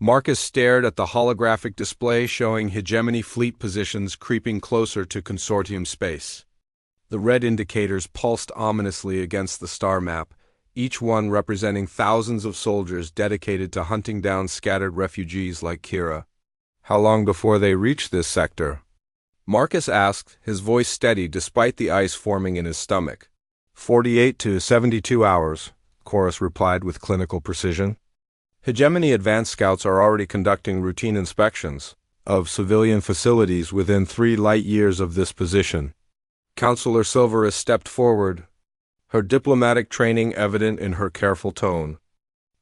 Marcus stared at the holographic display showing hegemony fleet positions creeping closer to consortium space. The red indicators pulsed ominously against the star map, each one representing thousands of soldiers dedicated to hunting down scattered refugees like Kira. How long before they reach this sector? Marcus asked, his voice steady despite the ice forming in his stomach. 48 to 72 hours, Chorus replied with clinical precision. Hegemony advanced scouts are already conducting routine inspections of civilian facilities within 3 light years of this position. Counselor Silverus stepped forward, her diplomatic training evident in her careful tone.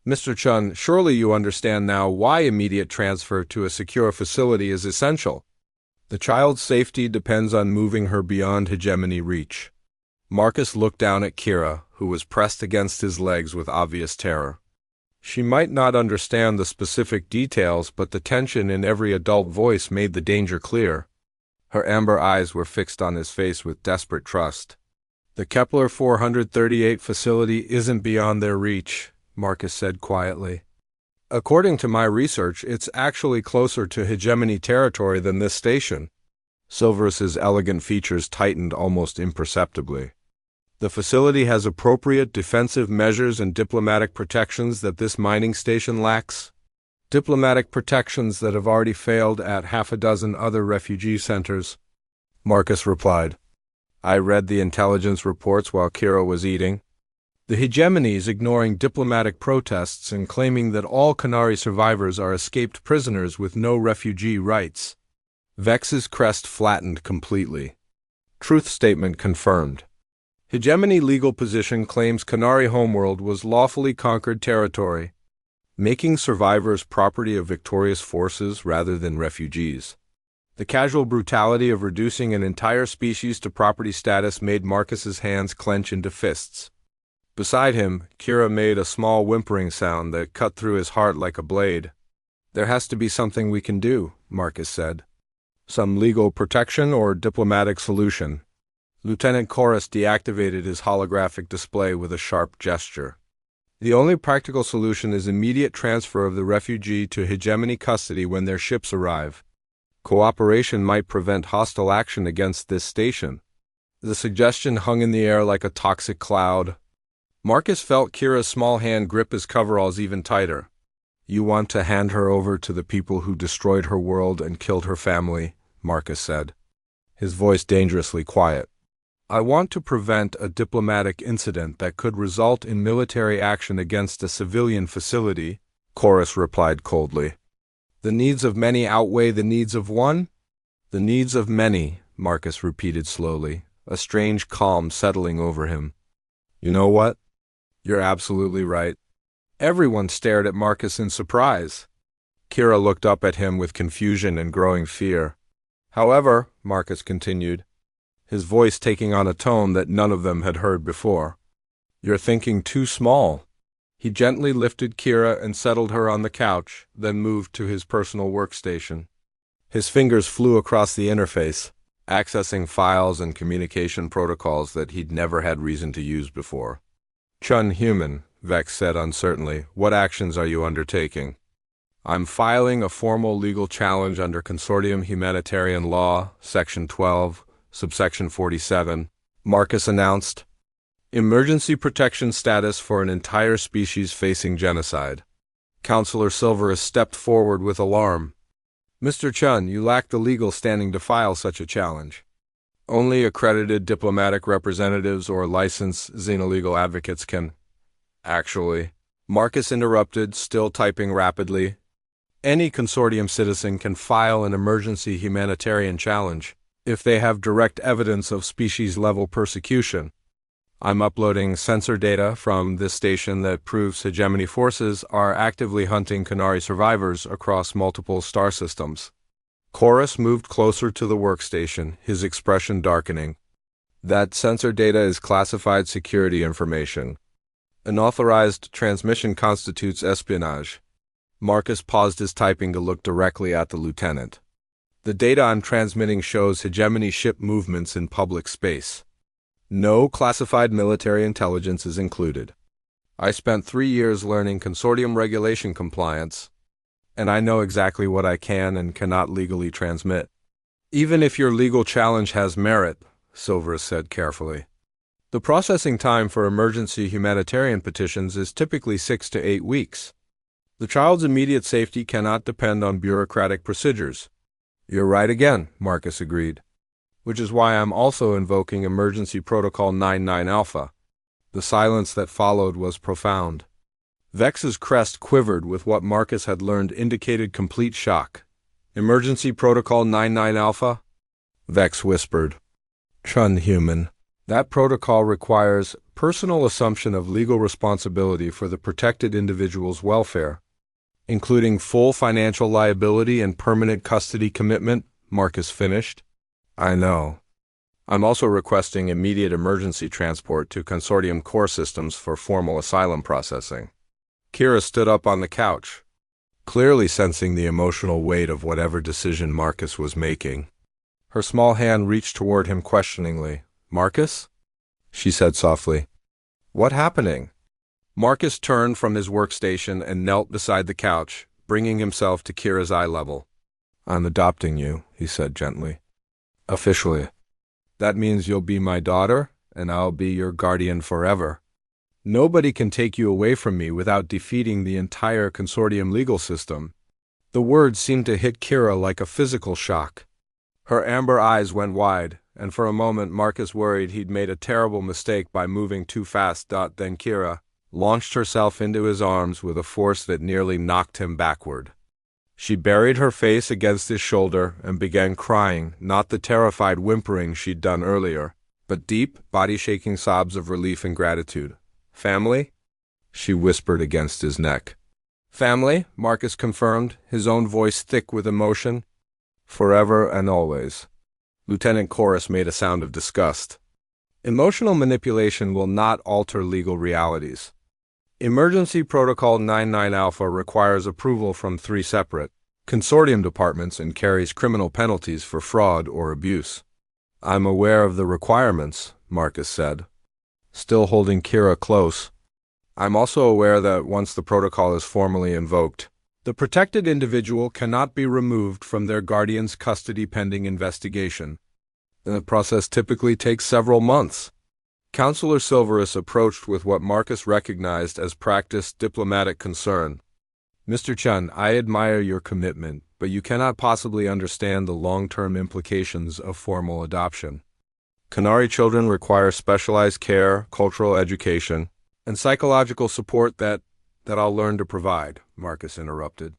Mr. Chun, surely you understand now why immediate transfer to a secure facility is essential. The child's safety depends on moving her beyond hegemony reach. Marcus looked down at Kira, who was pressed against his legs with obvious terror. She might not understand the specific details, but the tension in every adult voice made the danger clear. Her amber eyes were fixed on his face with desperate trust. The Kepler 438 facility isn't beyond their reach, Marcus said quietly. According to my research, it's actually closer to hegemony territory than this station. Silverus's elegant features tightened almost imperceptibly. The facility has appropriate defensive measures and diplomatic protections that this mining station lacks. Diplomatic protections that have already failed at 6 other refugee centers, Marcus replied. I read the intelligence reports while Kira was eating. The hegemony is ignoring diplomatic protests and claiming that all Canary survivors are escaped prisoners with no refugee rights. Vex's crest flattened completely. Truth statement confirmed. Hegemony legal position claims Canary homeworld was lawfully conquered territory, making survivors property of victorious forces rather than refugees. The casual brutality of reducing an entire species to property status made Marcus's hands clench into fists. Beside him, Kira made a small whimpering sound that cut through his heart like a blade. There has to be something we can do, Marcus said. Some legal protection or diplomatic solution. Lieutenant Chorus deactivated his holographic display with a sharp gesture. The only practical solution is immediate transfer of the refugee to hegemony custody when their ships arrive. Cooperation might prevent hostile action against this station. The suggestion hung in the air like a toxic cloud. Marcus felt Kira's small hand grip his coveralls even tighter. You want to hand her over to the people who destroyed her world and killed her family, Marcus said, his voice dangerously quiet. I want to prevent a diplomatic incident that could result in military action against a civilian facility, Chorus replied coldly. The needs of many outweigh the needs of one? The needs of many, Marcus repeated slowly, a strange calm settling over him. You know what? You're absolutely right. Everyone stared at Marcus in surprise. Kira looked up at him with confusion and growing fear. However, Marcus continued, his voice taking on a tone that none of them had heard before. You're thinking too small. He gently lifted Kira and settled her on the couch, then moved to his personal workstation. His fingers flew across the interface, accessing files and communication protocols that he'd never had reason to use before. Chun Human, Vex said uncertainly, what actions are you undertaking? I'm filing a formal legal challenge under Consortium Humanitarian Law, Section 12, Subsection 47, Marcus announced. Emergency protection status for an entire species facing genocide. Counselor Silverus stepped forward with alarm. Mr. Chun, you lack the legal standing to file such a challenge. Only accredited diplomatic representatives or licensed xenolegal advocates can. Actually, Marcus interrupted, still typing rapidly. Any consortium citizen can file an emergency humanitarian challenge if they have direct evidence of species-level persecution. I'm uploading sensor data from this station that proves hegemony forces are actively hunting Canary survivors across multiple star systems. Chorus moved closer to the workstation, his expression darkening. That sensor data is classified security information. Unauthorized transmission constitutes espionage. Marcus paused his typing to look directly at the lieutenant. The data I'm transmitting shows hegemony ship movements in public space. No classified military intelligence is included. I spent 3 years learning consortium regulation compliance. and I know exactly what I can and cannot legally transmit. Even if your legal challenge has merit, Silverus said carefully. The processing time for emergency humanitarian petitions is typically 6 to 8 weeks. The child's immediate safety cannot depend on bureaucratic procedures. You're right again, Marcus agreed. Which is why I'm also invoking Emergency Protocol 99 Alpha. The silence that followed was profound. Vex's crest quivered with what Marcus had learned indicated complete shock. Emergency Protocol 99 Alpha? Vex whispered. Chun human. That protocol requires personal assumption of legal responsibility for the protected individual's welfare, including full financial liability and permanent custody commitment, Marcus finished. I know. I'm also requesting immediate emergency transport to Consortium core systems for formal asylum processing. Kira stood up on the couch, clearly sensing the emotional weight of whatever decision Marcus was making. Her small hand reached toward him questioningly. Marcus? She said softly. What happening? Marcus turned from his workstation and knelt beside the couch, bringing himself to Kira's eye level. I'm adopting you, he said gently. Officially. That means you'll be my daughter, and I'll be your guardian forever. Nobody can take you away from me without defeating the entire Consortium legal system. The words seemed to hit Kira like a physical shock. Her amber eyes went wide, and for a moment Marcus worried he'd made a terrible mistake by moving too fast. Then Kira launched herself into his arms with a force that nearly knocked him backward. She buried her face against his shoulder and began crying, not the terrified whimpering she'd done earlier, but deep, body-shaking sobs of relief and gratitude. Family? She whispered against his neck. Family, Marcus confirmed, his own voice thick with emotion. Forever and always. Lieutenant Chorus made a sound of disgust. Emotional manipulation will not alter legal realities. Emergency Protocol 99 Alpha requires approval from 3 separate Consortium departments and carries criminal penalties for fraud or abuse. I'm aware of the requirements, Marcus said, still holding Kira close. I'm also aware that once the protocol is formally invoked, the protected individual cannot be removed from their guardian's custody pending investigation. The process typically takes several months. Counselor Silverus approached with what Marcus recognized as practiced diplomatic concern. Mr. Chun, I admire your commitment, but you cannot possibly understand the long-term implications of formal adoption. Canary children require specialized care, cultural education, and psychological support that I'll learn to provide, Marcus interrupted.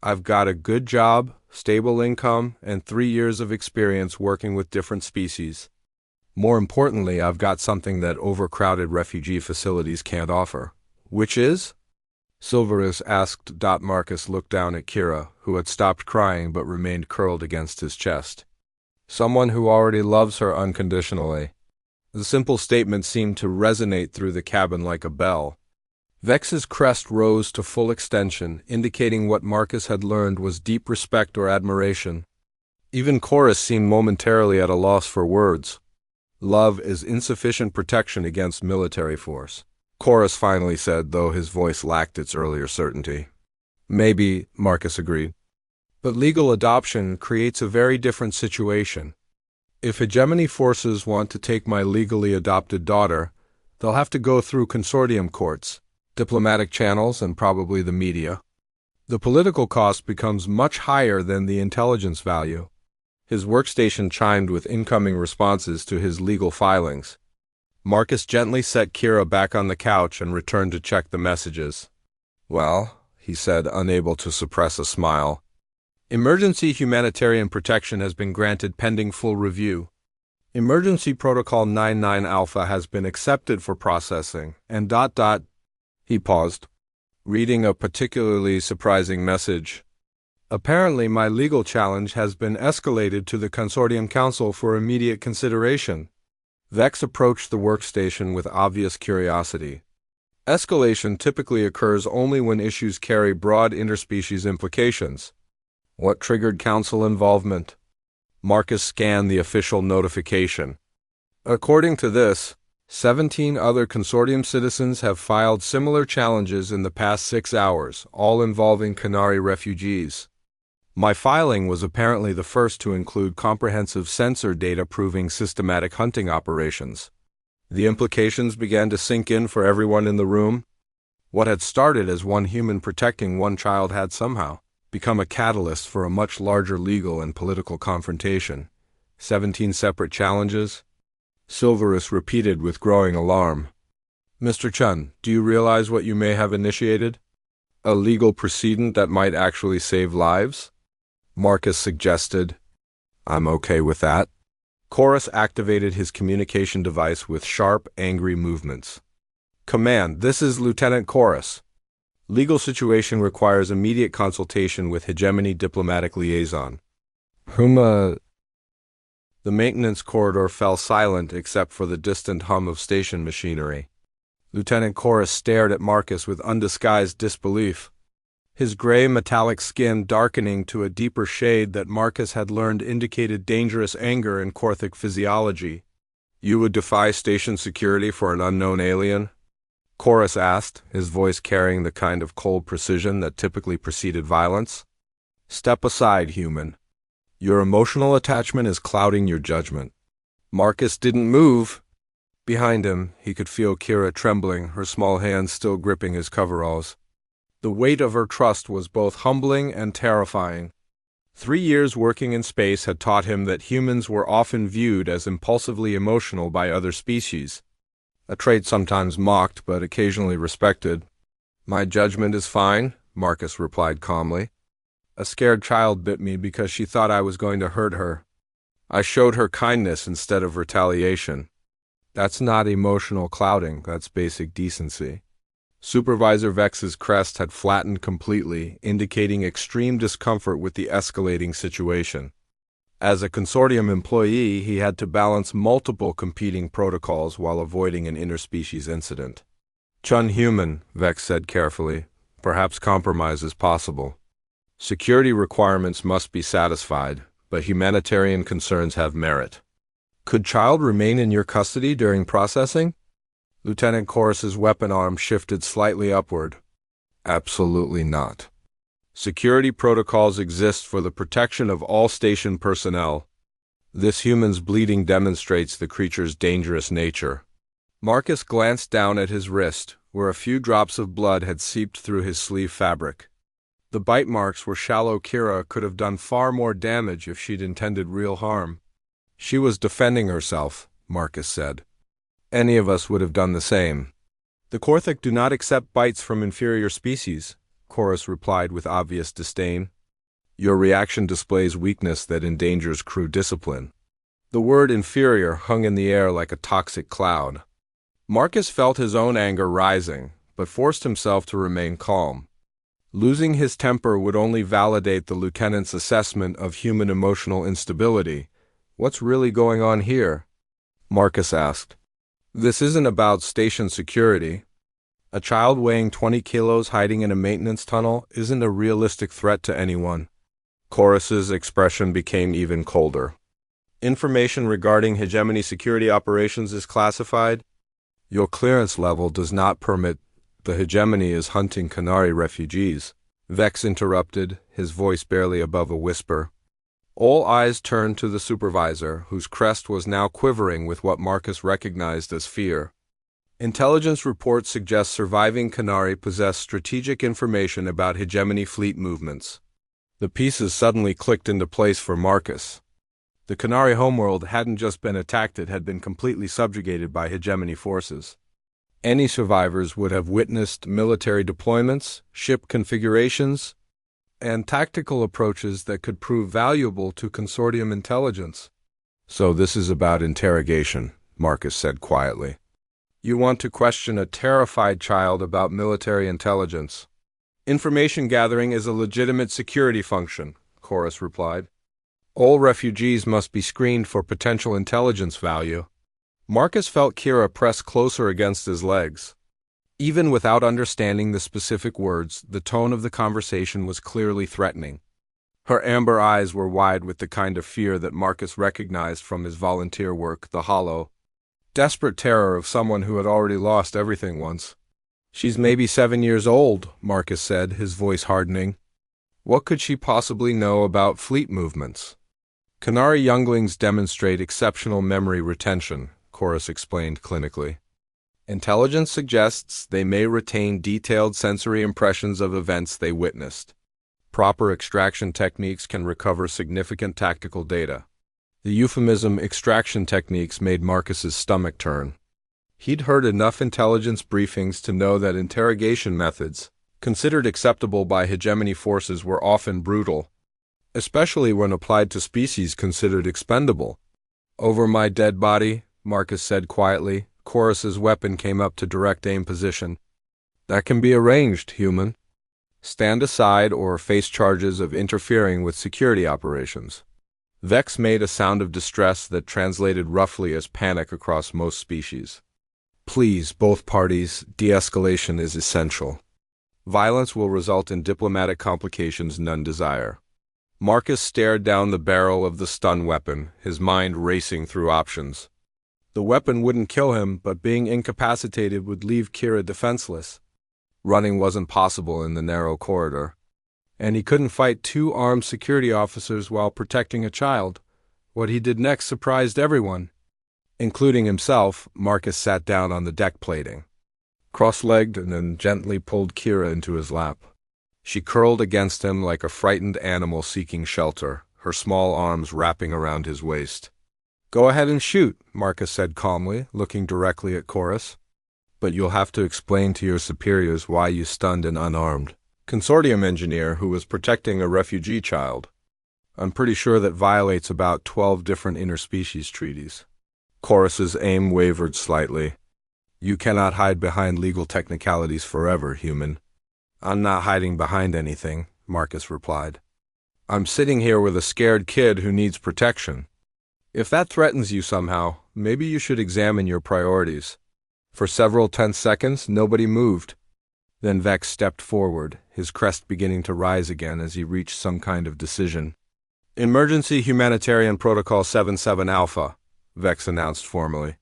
I've got a good job, stable income, and 3 years of experience working with different species. More importantly, I've got something that overcrowded refugee facilities can't offer. Which is? Silverus asked. Marcus looked down at Kira, who had stopped crying but remained curled against his chest. Someone who already loves her unconditionally. The simple statement seemed to resonate through the cabin like a bell. Vex's crest rose to full extension, indicating what Marcus had learned was deep respect or admiration. Even Chorus seemed momentarily at a loss for words. Love is insufficient protection against military force, Chorus finally said, though his voice lacked its earlier certainty. Maybe, Marcus agreed. But legal adoption creates a very different situation. If hegemony forces want to take my legally adopted daughter, they'll have to go through consortium courts, diplomatic channels, and probably the media. The political cost becomes much higher than the intelligence value. His workstation chimed with incoming responses to his legal filings. Marcus gently set Kira back on the couch and returned to check the messages. Well, he said, unable to suppress a smile. Emergency humanitarian protection has been granted pending full review. Emergency Protocol 99 Alpha has been accepted for processing, and ... He paused, reading a particularly surprising message. Apparently my legal challenge has been escalated to the Consortium Council for immediate consideration. Vex approached the workstation with obvious curiosity. Escalation typically occurs only when issues carry broad interspecies implications. What triggered council involvement? Marcus scanned the official notification. According to this, 17 other consortium citizens have filed similar challenges in the past 6 hours, all involving Canary refugees. My filing was apparently the first to include comprehensive sensor data proving systematic hunting operations. The implications began to sink in for everyone in the room. What had started as one human protecting one child had somehow become a catalyst for a much larger legal and political confrontation. 17 separate challenges? Silverus repeated with growing alarm. Mr. Chun, do you realize what you may have initiated? A legal precedent that might actually save lives? Marcus suggested. I'm okay with that. Chorus activated his communication device with sharp, angry movements. Command, this is Lieutenant Chorus. Legal situation requires immediate consultation with Hegemony Diplomatic Liaison. The maintenance corridor fell silent except for the distant hum of station machinery. Lieutenant Chorus stared at Marcus with undisguised disbelief, his gray metallic skin darkening to a deeper shade that Marcus had learned indicated dangerous anger in Korthic physiology. You would defy station security for an unknown alien? Chorus asked, his voice carrying the kind of cold precision that typically preceded violence. Step aside, human. Your emotional attachment is clouding your judgment. Marcus didn't move. Behind him, he could feel Kira trembling, her small hands still gripping his coveralls. The weight of her trust was both humbling and terrifying. 3 years working in space had taught him that humans were often viewed as impulsively emotional by other species, a trait sometimes mocked but occasionally respected. My judgment is fine, Marcus replied calmly. A scared child bit me because she thought I was going to hurt her. I showed her kindness instead of retaliation. That's not emotional clouding, that's basic decency. Supervisor Vex's crest had flattened completely, indicating extreme discomfort with the escalating situation. As a consortium employee, he had to balance multiple competing protocols while avoiding an interspecies incident. Chun human, Vex said carefully. Perhaps compromise is possible. Security requirements must be satisfied, but humanitarian concerns have merit. Could child remain in your custody during processing? Lieutenant Chorus's weapon arm shifted slightly upward. Absolutely not. Security protocols exist for the protection of all station personnel. This human's bleeding demonstrates the creature's dangerous nature. Marcus glanced down at his wrist, where a few drops of blood had seeped through his sleeve fabric. The bite marks were shallow. Kira could have done far more damage if she'd intended real harm. She was defending herself, Marcus said. Any of us would have done the same. The Korthic do not accept bites from inferior species, Chorus replied with obvious disdain. Your reaction displays weakness that endangers crew discipline. The word inferior hung in the air like a toxic cloud. Marcus felt his own anger rising, but forced himself to remain calm. Losing his temper would only validate the lieutenant's assessment of human emotional instability. What's really going on here? Marcus asked. This isn't about station security. A child weighing 20 kilos hiding in a maintenance tunnel isn't a realistic threat to anyone. Chorus's expression became even colder. Information regarding hegemony security operations is classified. Your clearance level does not permit. The hegemony is hunting Canary refugees. Vex interrupted, his voice barely above a whisper. All eyes turned to the supervisor, whose crest was now quivering with what Marcus recognized as fear. Intelligence reports suggest surviving Canary possess strategic information about hegemony fleet movements. The pieces suddenly clicked into place for Marcus. The Canary homeworld hadn't just been attacked, it had been completely subjugated by hegemony forces. Any survivors would have witnessed military deployments, ship configurations, and tactical approaches that could prove valuable to consortium intelligence. So this is about interrogation, Marcus said quietly. You want to question a terrified child about military intelligence. Information gathering is a legitimate security function, Chorus replied. All refugees must be screened for potential intelligence value. Marcus felt Kira press closer against his legs. Even without understanding the specific words, the tone of the conversation was clearly threatening. Her amber eyes were wide with the kind of fear that Marcus recognized from his volunteer work, the Hollow. desperate terror of someone who had already lost everything once. "She's maybe 7 years old," Marcus said, his voice hardening. "What could she possibly know about fleet movements?" "Canary younglings demonstrate exceptional memory retention," Chorus explained clinically. "Intelligence suggests they may retain detailed sensory impressions of events they witnessed. Proper extraction techniques can recover significant tactical data." The euphemism extraction techniques made Marcus's stomach turn. He'd heard enough intelligence briefings to know that interrogation methods, considered acceptable by hegemony forces, were often brutal, especially when applied to species considered expendable. "Over my dead body," Marcus said quietly. Chorus's weapon came up to direct aim position. "That can be arranged, human. Stand aside or face charges of interfering with security operations." Vex made a sound of distress that translated roughly as panic across most species. "Please, both parties, de-escalation is essential. Violence will result in diplomatic complications none desire." Marcus stared down the barrel of the stun weapon, his mind racing through options. The weapon wouldn't kill him, but being incapacitated would leave Kira defenseless. Running wasn't possible in the narrow corridor. And he couldn't fight 2 armed security officers while protecting a child. What he did next surprised everyone. Including himself. Marcus sat down on the deck plating, cross-legged, and then gently pulled Kira into his lap. She curled against him like a frightened animal seeking shelter, her small arms wrapping around his waist. "Go ahead and shoot," Marcus said calmly, looking directly at Chorus. "But you'll have to explain to your superiors why you stunned an unarmed consortium engineer who was protecting a refugee child. I'm pretty sure that violates about 12 different interspecies treaties." Chorus's aim wavered slightly. "You cannot hide behind legal technicalities forever, human." "I'm not hiding behind anything," Marcus replied. "I'm sitting here with a scared kid who needs protection. If that threatens you somehow, maybe you should examine your priorities." For several tense seconds, nobody moved. Then Vex stepped forward, his crest beginning to rise again as he reached some kind of decision. "Emergency Humanitarian Protocol 77 Alpha," Vex announced formally.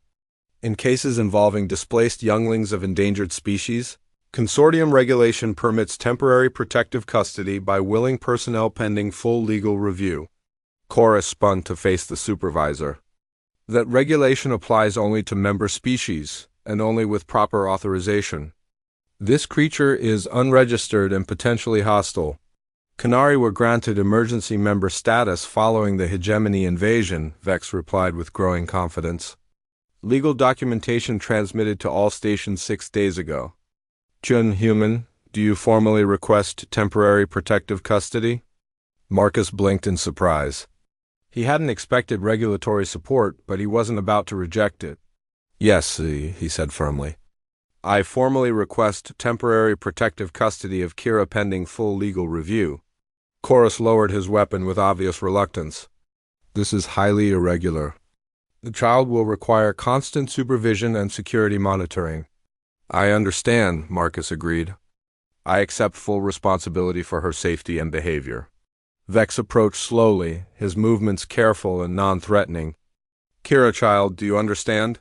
"In cases involving displaced younglings of endangered species, Consortium regulation permits temporary protective custody by willing personnel pending full legal review." Chorus spun to face the supervisor. "That regulation applies only to member species, and only with proper authorization. This creature is unregistered and potentially hostile. Canary were granted emergency member status following the hegemony invasion," Vex replied with growing confidence. "Legal documentation transmitted to all stations 6 days ago." "Chun, human, do you formally request temporary protective custody?" Marcus blinked in surprise. He hadn't expected regulatory support, but he wasn't about to reject it. "Yes," he said firmly. "I formally request temporary protective custody of Kira pending full legal review." Chorus lowered his weapon with obvious reluctance. "This is highly irregular. The child will require constant supervision and security monitoring." "I understand," Marcus agreed. "I accept full responsibility for her safety and behavior." Vex approached slowly, his movements careful and non-threatening. "Kira, child, do you understand?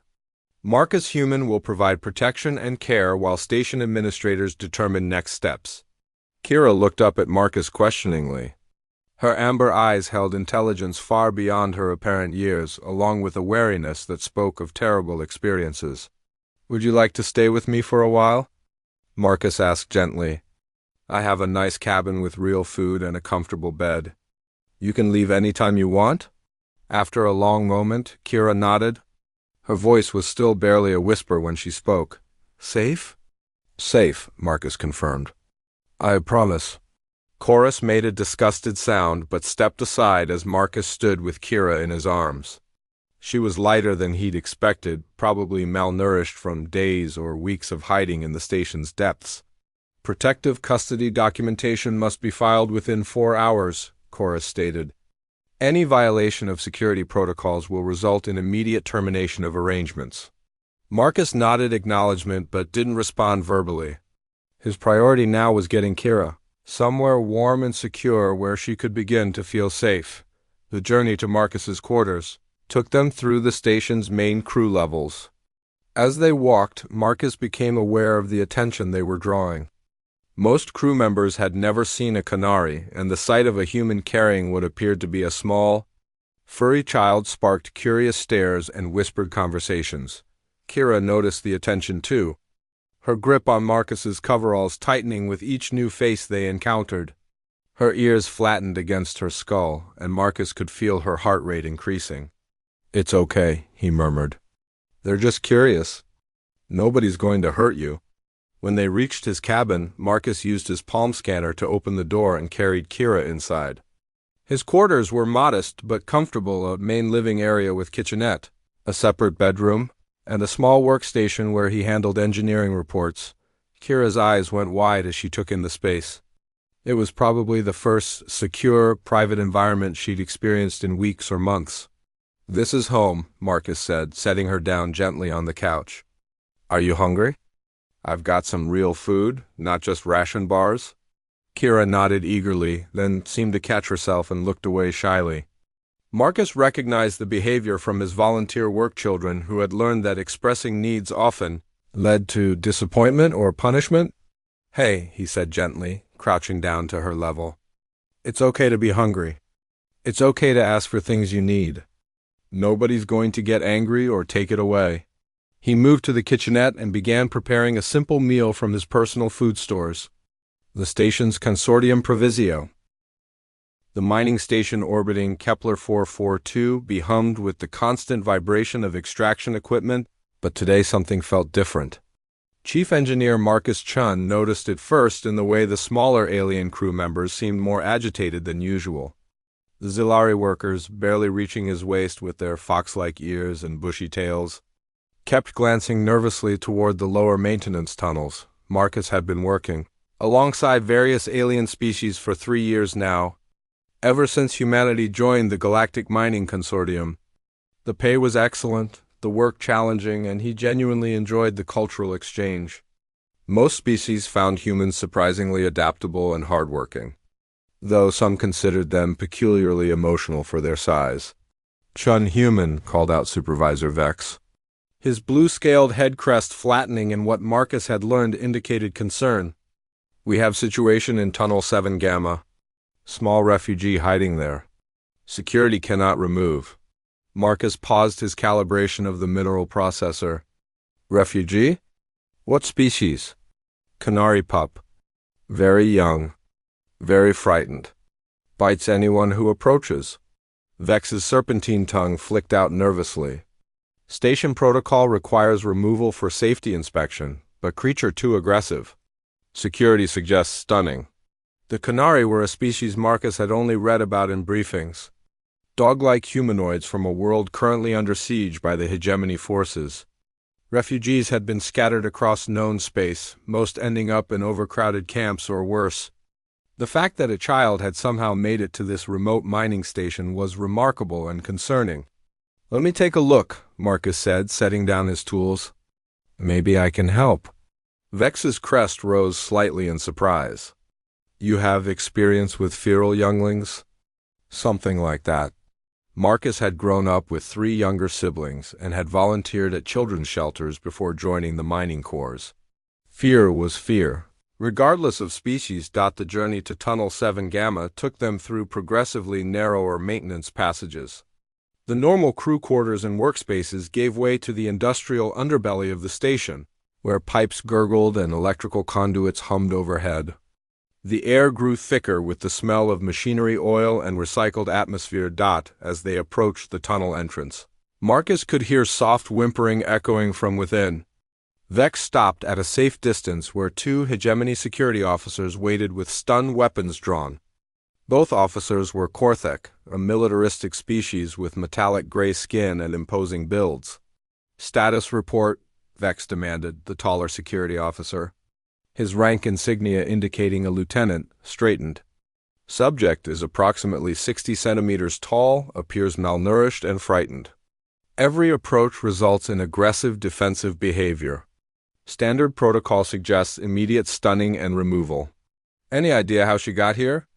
Marcus Human will provide protection and care while station administrators determine next steps." Kira looked up at Marcus questioningly. Her amber eyes held intelligence far beyond her apparent years, along with a wariness that spoke of terrible experiences. "Would you like to stay with me for a while?" Marcus asked gently. "I have a nice cabin with real food and a comfortable bed. You can leave any time you want?" After a long moment, Kira nodded. Her voice was still barely a whisper when she spoke. "Safe?" "Safe," Marcus confirmed. "I promise." Chorus made a disgusted sound, but stepped aside as Marcus stood with Kira in his arms. She was lighter than he'd expected, probably malnourished from days or weeks of hiding in the station's depths. "Protective custody documentation must be filed within 4 hours, Chorus stated. "Any violation of security protocols will result in immediate termination of arrangements." Marcus nodded acknowledgement but didn't respond verbally. His priority now was getting Kira somewhere warm and secure where she could begin to feel safe. The journey to Marcus's quarters took them through the station's main crew levels, As they walked, Marcus became aware of the attention they were drawing. Most crew members had never seen a canary, and the sight of a human carrying what appeared to be a small, furry child sparked curious stares and whispered conversations. Kira noticed the attention too, her grip on Marcus's coveralls tightening with each new face they encountered. Her ears flattened against her skull, and Marcus could feel her heart rate increasing. "It's okay," he murmured. "They're just curious. Nobody's going to hurt you." When they reached his cabin, Marcus used his palm scanner to open the door and carried Kira inside. His quarters were modest but comfortable, a main living area with kitchenette, a separate bedroom, and a small workstation where he handled engineering reports. Kira's eyes went wide as she took in the space. It was probably the first secure, private environment she'd experienced in weeks or months. "This is home," Marcus said, setting her down gently on the couch. "Are you hungry? I've got some real food, not just ration bars." Kira nodded eagerly, then seemed to catch herself and looked away shyly. Marcus recognized the behavior from his volunteer work children who had learned that expressing needs often led to disappointment or punishment. "Hey," he said gently, crouching down to her level. "It's okay to be hungry. It's okay to ask for things you need. Nobody's going to get angry or take it away." He moved to the kitchenette and began preparing a simple meal from his personal food stores. The station's Consortium Provisio. The mining station orbiting Kepler 442 hummed with the constant vibration of extraction equipment, but today something felt different. Chief Engineer Marcus Chun noticed it first in the way the smaller alien crew members seemed more agitated than usual. The Zilari workers, barely reaching his waist with their fox-like ears and bushy tails, kept glancing nervously toward the lower maintenance tunnels. Marcus had been working alongside various alien species for 3 years now, ever since humanity joined the Galactic Mining Consortium. The pay was excellent, the work challenging, and he genuinely enjoyed the cultural exchange. Most species found humans surprisingly adaptable and hardworking, though some considered them peculiarly emotional for their size. "Chun human," called out Supervisor Vex. His blue-scaled head crest flattening in what Marcus had learned indicated concern. "We have situation in Tunnel 7 Gamma. Small refugee hiding there. Security cannot remove." Marcus paused his calibration of the mineral processor. "Refugee? What species?" "Canary pup. Very young. Very frightened. Bites anyone who approaches." Vex's serpentine tongue flicked out nervously. "Station protocol requires removal for safety inspection, but creature too aggressive. Security suggests stunning." The Canary were a species Marcus had only read about in briefings. Dog-like humanoids from a world currently under siege by the hegemony forces. Refugees had been scattered across known space, most ending up in overcrowded camps or worse. The fact that a child had somehow made it to this remote mining station was remarkable and concerning. "Let me take a look," Marcus said, setting down his tools. "Maybe I can help." Vex's crest rose slightly in surprise. "You have experience with feral younglings?" "Something like that." Marcus had grown up with 3 younger siblings and had volunteered at children's shelters before joining the mining corps. Fear was fear. Regardless of species, the journey to Tunnel 7 Gamma took them through progressively narrower maintenance passages. The normal crew quarters and workspaces gave way to the industrial underbelly of the station, where pipes gurgled and electrical conduits hummed overhead. The air grew thicker with the smell of machinery oil and recycled atmosphere. As they approached the tunnel entrance, Marcus could hear soft whimpering echoing from within. Vex stopped at a safe distance where 2 hegemony security officers waited with stun weapons drawn. Both officers were Korthek, a militaristic species with metallic gray skin and imposing builds. "Status report," Vex demanded, the taller security officer. His rank insignia indicating a lieutenant, straightened. "Subject is approximately 60 centimeters tall, appears malnourished and frightened. Every approach results in aggressive defensive behavior. Standard protocol suggests immediate stunning and removal." "Any idea how she got here?"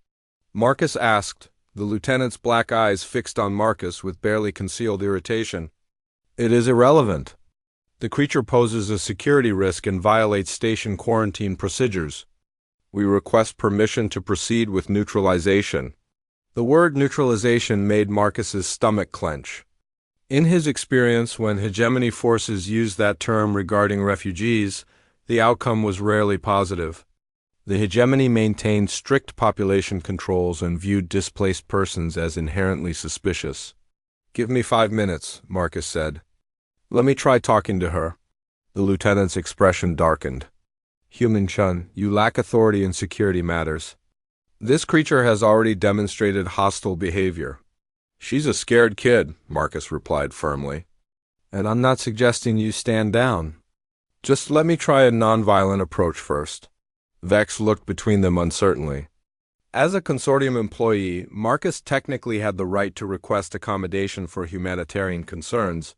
Marcus asked, the lieutenant's black eyes fixed on Marcus with barely concealed irritation. "It is irrelevant. The creature poses a security risk and violates station quarantine procedures. We request permission to proceed with neutralization." The word neutralization made Marcus's stomach clench. In his experience, when hegemony forces use that term regarding refugees, the outcome was rarely positive. The hegemony maintained strict population controls and viewed displaced persons as inherently suspicious. "Give me 5 minutes," Marcus said. "Let me try talking to her." The lieutenant's expression darkened. "Human Chun, you lack authority in security matters. This creature has already demonstrated hostile behavior." "She's a scared kid," Marcus replied firmly. "And I'm not suggesting you stand down. Just let me try a nonviolent approach first." Vex looked between them uncertainly. As a consortium employee, Marcus technically had the right to request accommodation for humanitarian concerns,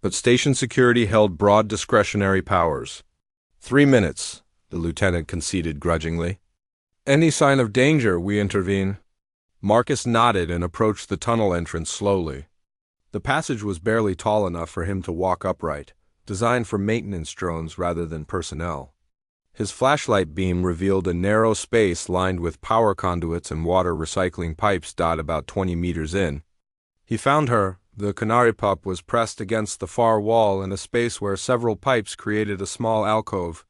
but station security held broad discretionary powers. 3 minutes, the lieutenant conceded grudgingly. "Any sign of danger, we intervene." Marcus nodded and approached the tunnel entrance slowly. The passage was barely tall enough for him to walk upright, designed for maintenance drones rather than personnel. His flashlight beam revealed a narrow space lined with power conduits and water recycling pipes about 20 meters in. He found her. The canary pup was pressed against the far wall in a space where several pipes created a small alcove.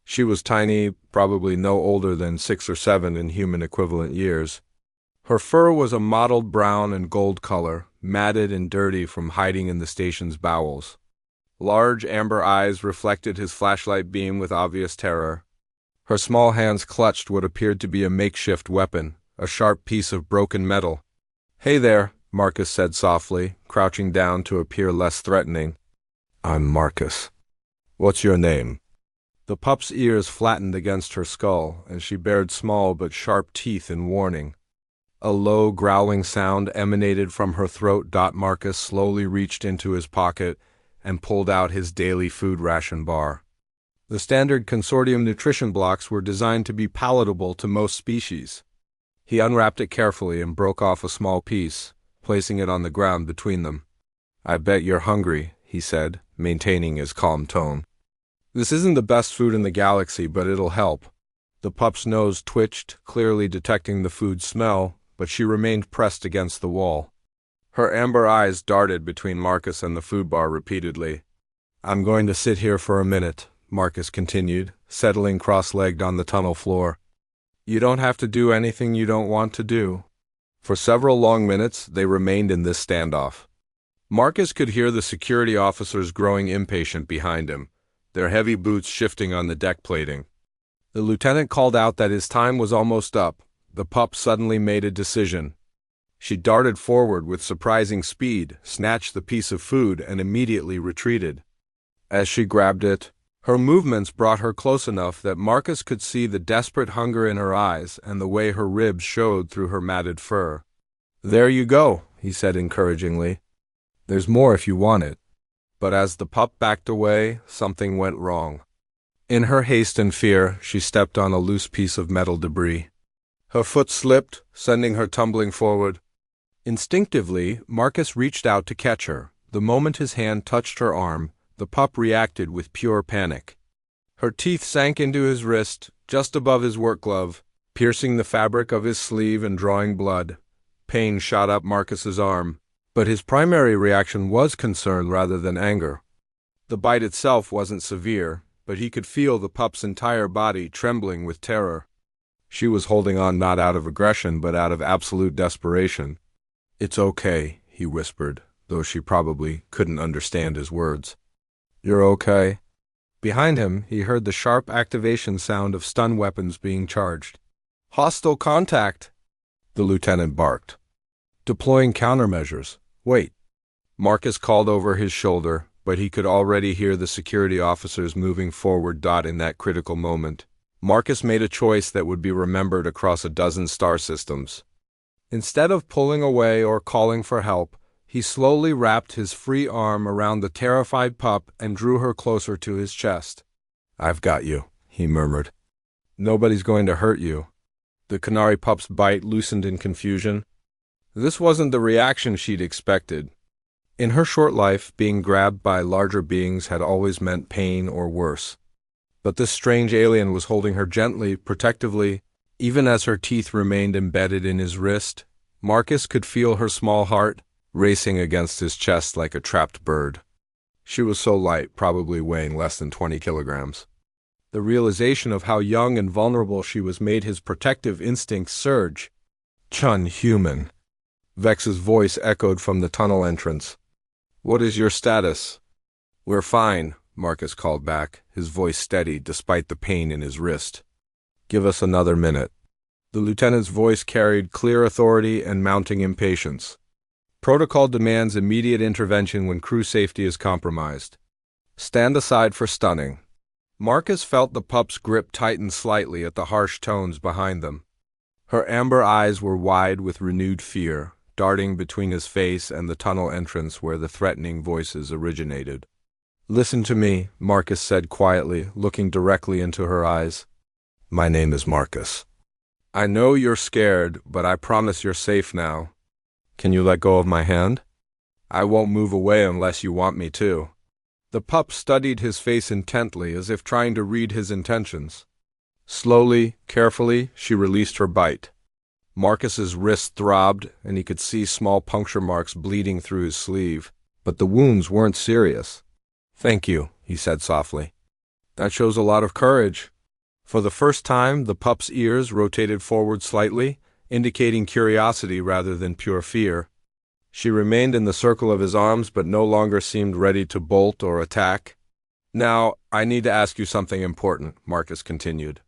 She was tiny, probably no older than 6 or 7 in human equivalent years. Her fur was a mottled brown and gold color, matted and dirty from hiding in the station's bowels. Large amber eyes reflected his flashlight beam with obvious terror. Her small hands clutched what appeared to be a makeshift weapon, a sharp piece of broken metal. "Hey there," Marcus said softly, crouching down to appear less threatening. "I'm Marcus. What's your name?" The pup's ears flattened against her skull, and she bared small but sharp teeth in warning. A low, growling sound emanated from her throat. Marcus slowly reached into his pocket and pulled out his daily food ration bar. The standard consortium nutrition blocks were designed to be palatable to most species. He unwrapped it carefully and broke off a small piece, placing it on the ground between them. "I bet you're hungry," he said, maintaining his calm tone. "This isn't the best food in the galaxy, but it'll help." The pup's nose twitched, clearly detecting the food's smell, but she remained pressed against the wall. Her amber eyes darted between Marcus and the food bar repeatedly. "I'm going to sit here for a minute," Marcus continued, settling cross-legged on the tunnel floor. "You don't have to do anything you don't want to do." For several long minutes, they remained in this standoff. Marcus could hear the security officers growing impatient behind him, their heavy boots shifting on the deck plating. The lieutenant called out that his time was almost up. The pup suddenly made a decision. She darted forward with surprising speed, snatched the piece of food, and immediately retreated. As she grabbed it, her movements brought her close enough that Marcus could see the desperate hunger in her eyes and the way her ribs showed through her matted fur. "There you go," he said encouragingly. "There's more if you want it." But as the pup backed away, something went wrong. In her haste and fear, she stepped on a loose piece of metal debris. Her foot slipped, sending her tumbling forward. Instinctively, Marcus reached out to catch her. The moment his hand touched her arm, the pup reacted with pure panic. Her teeth sank into his wrist, just above his work glove, piercing the fabric of his sleeve and drawing blood. Pain shot up Marcus's arm, but his primary reaction was concern rather than anger. The bite itself wasn't severe, but he could feel the pup's entire body trembling with terror. She was holding on not out of aggression, but out of absolute desperation. "It's okay," he whispered, though she probably couldn't understand his words. "You're okay?" Behind him, he heard the sharp activation sound of stun weapons being charged. "Hostile contact!" the lieutenant barked. "Deploying countermeasures. Wait." Marcus called over his shoulder, but he could already hear the security officers moving forward. In that critical moment, Marcus made a choice that would be remembered across a dozen star systems. Instead of pulling away or calling for help, he slowly wrapped his free arm around the terrified pup and drew her closer to his chest. "I've got you," he murmured. "Nobody's going to hurt you." The canary pup's bite loosened in confusion. This wasn't the reaction she'd expected. In her short life, being grabbed by larger beings had always meant pain or worse. But this strange alien was holding her gently, protectively, even as her teeth remained embedded in his wrist. Marcus could feel her small heart racing against his chest like a trapped bird. She was so light, probably weighing less than 20 kilograms. The realization of how young and vulnerable she was made his protective instincts surge. "Chun, human." Vex's voice echoed from the tunnel entrance. "What is your status?" "We're fine," Marcus called back, his voice steady despite the pain in his wrist. "Give us another minute." The lieutenant's voice carried clear authority and mounting impatience. "Protocol demands immediate intervention when crew safety is compromised. Stand aside for stunning." Marcus felt the pup's grip tighten slightly at the harsh tones behind them. Her amber eyes were wide with renewed fear, darting between his face and the tunnel entrance where the threatening voices originated. "Listen to me," Marcus said quietly, looking directly into her eyes. "My name is Marcus. I know you're scared, but I promise you're safe now. Can you let go of my hand? I won't move away unless you want me to." The pup studied his face intently, as if trying to read his intentions. Slowly, carefully, she released her bite. Marcus's wrist throbbed, and he could see small puncture marks bleeding through his sleeve, but the wounds weren't serious. "Thank you," he said softly. "That shows a lot of courage." For the first time, the pup's ears rotated forward slightly, indicating curiosity rather than pure fear. She remained in the circle of his arms but no longer seemed ready to bolt or attack. "Now, I need to ask you something important," Marcus continued.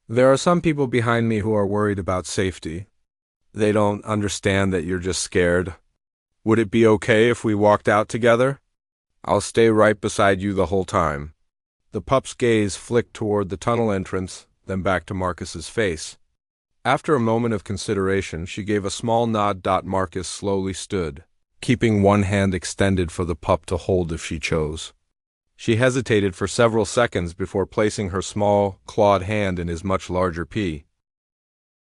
"There are some people behind me who are worried about safety. They don't understand that you're just scared. Would it be okay if we walked out together? I'll stay right beside you the whole time." The pup's gaze flicked toward the tunnel entrance, then back to Marcus's face. After a moment of consideration, she gave a small nod. Marcus slowly stood, keeping one hand extended for the pup to hold if she chose. She hesitated for several seconds before placing her small, clawed hand in his much larger paw.